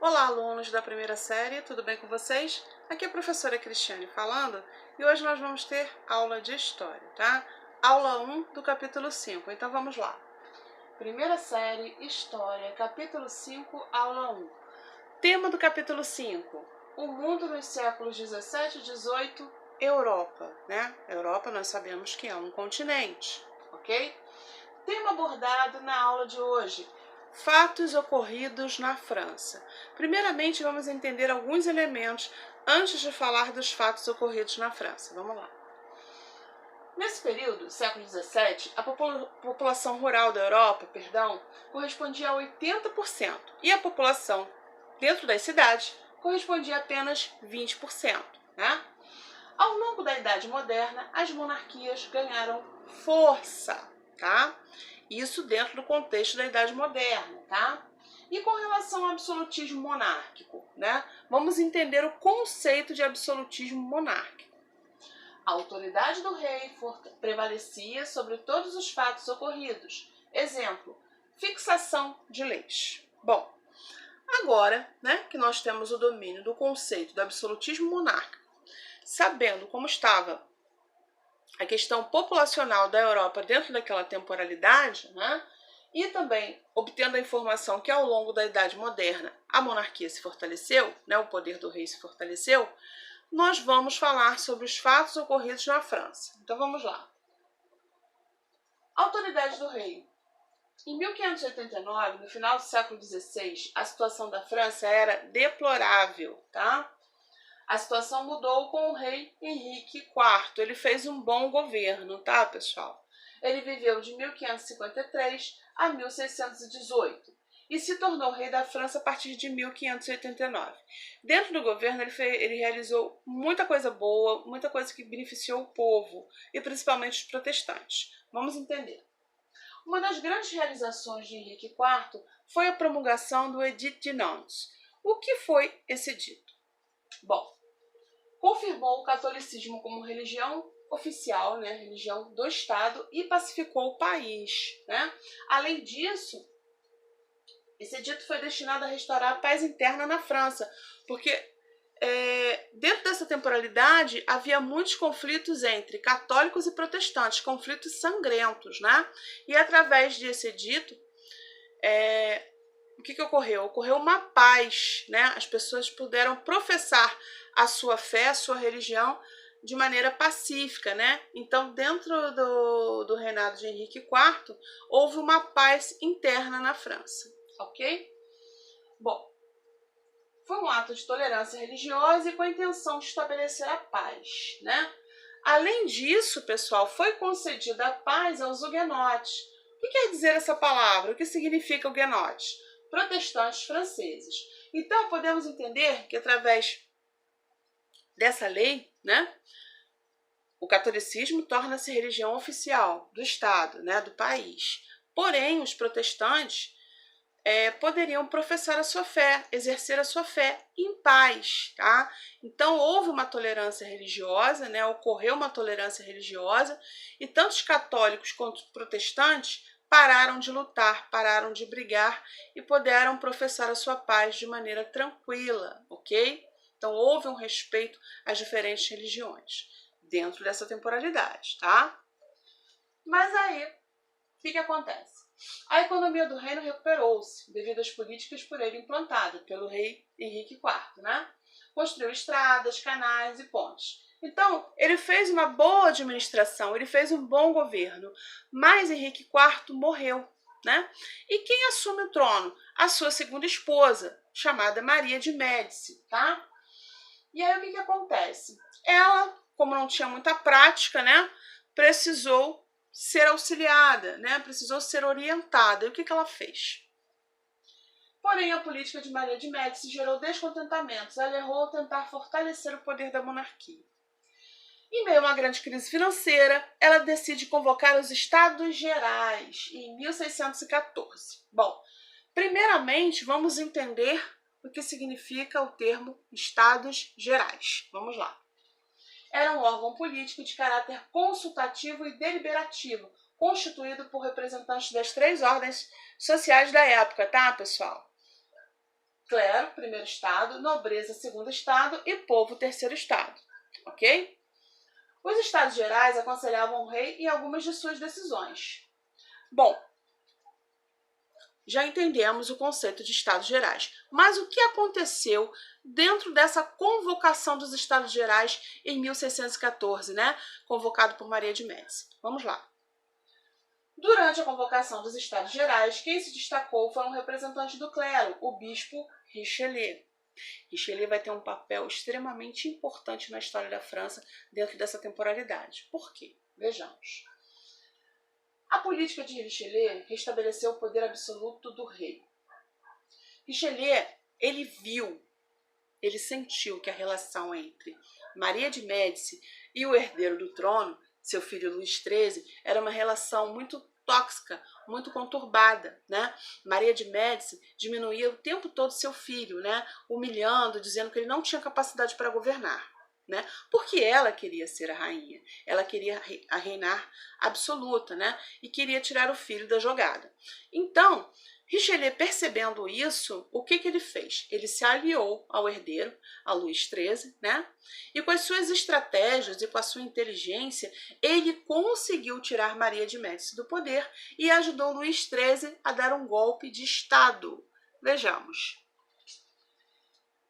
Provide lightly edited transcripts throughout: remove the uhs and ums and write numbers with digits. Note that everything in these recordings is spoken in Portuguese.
Olá, alunos da primeira série, tudo bem com vocês? Aqui é a professora Cristiane falando e hoje nós vamos ter aula de História, tá? Aula 1 do capítulo 5, então vamos lá. Primeira série, História, capítulo 5, aula 1. Tema do capítulo 5, o mundo nos séculos 17 e 18, Europa, né? Europa nós sabemos que é um continente, ok? Tema abordado na aula de hoje, fatos ocorridos na França. Primeiramente, vamos entender alguns elementos antes de falar dos fatos ocorridos na França. Vamos lá. Nesse período, século XVII, a população rural da Europa, correspondia a 80%, e a população dentro das cidades correspondia a apenas 20%. Né? Ao longo da Idade Moderna, as monarquias ganharam força, tá? Isso dentro do contexto da Idade Moderna, tá? E com relação ao absolutismo monárquico, né? Vamos entender o conceito de absolutismo monárquico. A autoridade do rei prevalecia sobre todos os fatos ocorridos. Exemplo, fixação de leis. Bom, agora, né, que nós temos o domínio do conceito do absolutismo monárquico, sabendo como estava a questão populacional da Europa dentro daquela temporalidade, né? E também obtendo a informação que ao longo da Idade Moderna a monarquia se fortaleceu, né? O poder do rei se fortaleceu, nós vamos falar sobre os fatos ocorridos na França. Então vamos lá. Autoridade do rei. Em 1589, no final do século XVI, a situação da França era deplorável, tá? A situação mudou com o rei Henrique IV. Ele fez um bom governo, tá, pessoal? Ele viveu de 1553 a 1618 e se tornou rei da França a partir de 1589. Dentro do governo, ele realizou muita coisa boa, muita coisa que beneficiou o povo, e principalmente os protestantes. Vamos entender. Uma das grandes realizações de Henrique IV foi a promulgação do Edito de Nantes. O que foi esse edito? Bom, confirmou o catolicismo como religião oficial, né, religião do Estado, e pacificou o país. Né? Além disso, esse edito foi destinado a restaurar a paz interna na França, porque dentro dessa temporalidade havia muitos conflitos entre católicos e protestantes, conflitos sangrentos. Né? E através desse edito, o que ocorreu? Ocorreu uma paz, né? As pessoas puderam professar a sua fé, a sua religião de maneira pacífica, né? Então, dentro do reinado de Henrique IV, houve uma paz interna na França, ok? Bom, foi um ato de tolerância religiosa e com a intenção de estabelecer a paz, né? Além disso, pessoal, foi concedida a paz aos huguenotes. O que quer dizer essa palavra? O que significa huguenotes? Protestantes franceses. Então, podemos entender que através dessa lei, né, o catolicismo torna-se religião oficial do Estado, né, do país. Porém, os protestantes poderiam professar a sua fé, exercer a sua fé em paz, tá? Então, houve uma tolerância religiosa, né, ocorreu uma tolerância religiosa, e tanto os católicos quanto os protestantes pararam de lutar, pararam de brigar e puderam professar a sua paz de maneira tranquila, ok? Então, houve um respeito às diferentes religiões dentro dessa temporalidade, tá? Mas aí, o que acontece? A economia do reino recuperou-se devido às políticas por ele implantadas pelo rei Henrique IV, né? Construiu estradas, canais e pontes. Então, ele fez uma boa administração, ele fez um bom governo, mas Henrique IV morreu, né? E quem assume o trono? A sua segunda esposa, chamada Maria de Médici, tá? E aí o que acontece? Ela, como não tinha muita prática, né, precisou ser auxiliada, né, precisou ser orientada. E o que ela fez? Porém, a política de Maria de Médici gerou descontentamentos. Ela errou ao tentar fortalecer o poder da monarquia. Em meio a uma grande crise financeira, ela decide convocar os Estados Gerais em 1614. Bom, primeiramente, vamos entender o que significa o termo Estados Gerais. Vamos lá. Era um órgão político de caráter consultativo e deliberativo, constituído por representantes das 3 ordens sociais da época, tá, pessoal? clero, primeiro estado, nobreza, segundo estado e povo, terceiro estado, ok? Os Estados Gerais aconselhavam o rei em algumas de suas decisões. Bom, já entendemos o conceito de Estados Gerais, mas o que aconteceu dentro dessa convocação dos Estados Gerais em 1614, né? Convocado por Maria de Médici. Vamos lá. Durante a convocação dos Estados Gerais, quem se destacou foi um representante do clero, o bispo Richelieu. Richelieu vai ter um papel extremamente importante na história da França dentro dessa temporalidade. Por quê? Vejamos. A política de Richelieu restabeleceu o poder absoluto do rei. Richelieu, ele sentiu que a relação entre Maria de Médici e o herdeiro do trono, seu filho Luís XIII, era uma relação muito tóxica, muito conturbada, né? Maria de Médici diminuía o tempo todo seu filho, né? Humilhando, dizendo que ele não tinha capacidade para governar, né? Porque ela queria ser a rainha, ela queria reinar absoluta, né? E queria tirar o filho da jogada. Então, Richelieu, percebendo isso, o que ele fez? Ele se aliou ao herdeiro, a Luís XIII, né? E com as suas estratégias e com a sua inteligência, ele conseguiu tirar Maria de Médici do poder e ajudou Luís XIII a dar um golpe de Estado. Vejamos.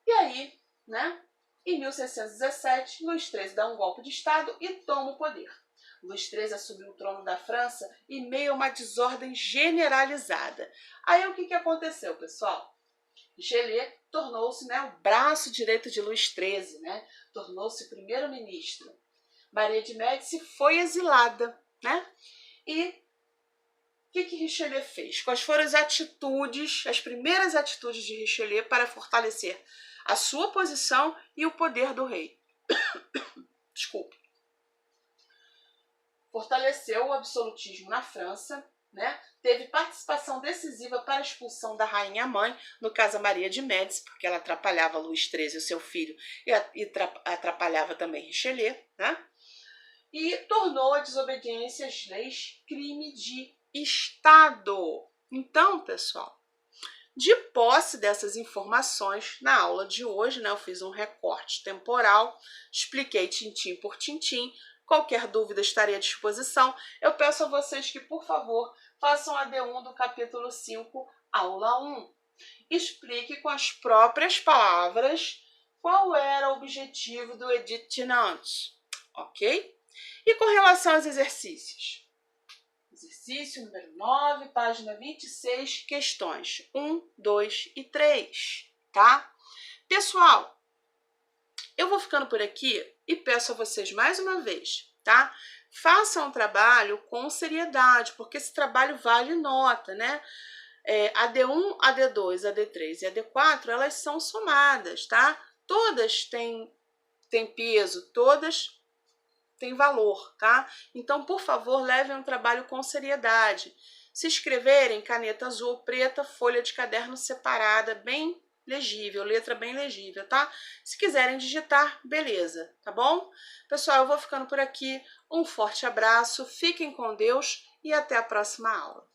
E aí, né? Em 1617, Luís XIII dá um golpe de Estado e toma o poder. Luís XIII assumiu o trono da França em meio a uma desordem generalizada. Aí o que aconteceu, pessoal? Richelieu tornou-se, né, o braço direito de Luís XIII, né? Tornou-se primeiro-ministro. Maria de Médici foi exilada, né? E o que Richelieu fez? Quais foram as atitudes, as primeiras atitudes de Richelieu para fortalecer a sua posição e o poder do rei? Desculpe. Fortaleceu o absolutismo na França, né? Teve participação decisiva para a expulsão da rainha-mãe, no caso a Maria de Médici, porque ela atrapalhava Luís XIII e seu filho, e atrapalhava também Richelieu, né? E tornou a desobediência às leis crime de Estado. Então, pessoal, de posse dessas informações, na aula de hoje, né, eu fiz um recorte temporal, expliquei tintim por tintim. Qualquer dúvida estarei à disposição. Eu peço a vocês que, por favor, façam a D1 do capítulo 5, aula 1. Explique com as próprias palavras qual era o objetivo do Edito de Nantes, ok? E com relação aos exercícios? Exercício número 9, página 26, questões 1, 2 e 3, tá? Pessoal, eu vou ficando por aqui e peço a vocês mais uma vez, tá? Façam o trabalho com seriedade, porque esse trabalho vale nota, né? A D1, a D2, a D3 e a D4, elas são somadas, tá? Todas têm peso, todas têm valor, tá? Então, por favor, levem um trabalho com seriedade. Se escreverem, caneta azul ou preta, folha de caderno separada, bem legível, letra bem legível, tá? Se quiserem digitar, beleza, tá bom? Pessoal, eu vou ficando por aqui. Um forte abraço, fiquem com Deus e até a próxima aula.